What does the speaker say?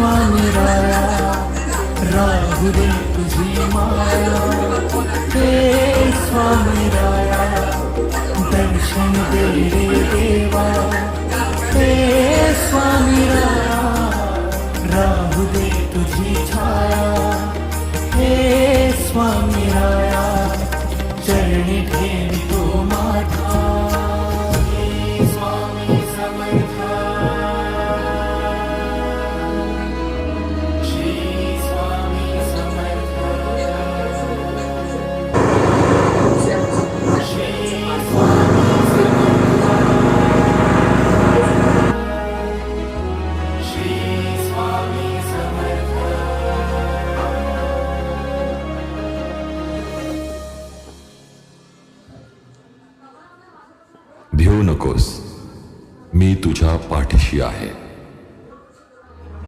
स्वामी राया राहू दे तुझी माया, हे स्वामी राया दर्शन दे रे देवा, हे स्वामी राया राहू दे तुझी छाया, हे स्वामी राया चरणी ठेवितो माथा, हे स्वामी समर्था, श्री स्वामी समर्था, श्री स्वामी समर्था, श्री स्वामी समर्था. भिवू नकोस, मी तुझ्या पाठीशी आहे.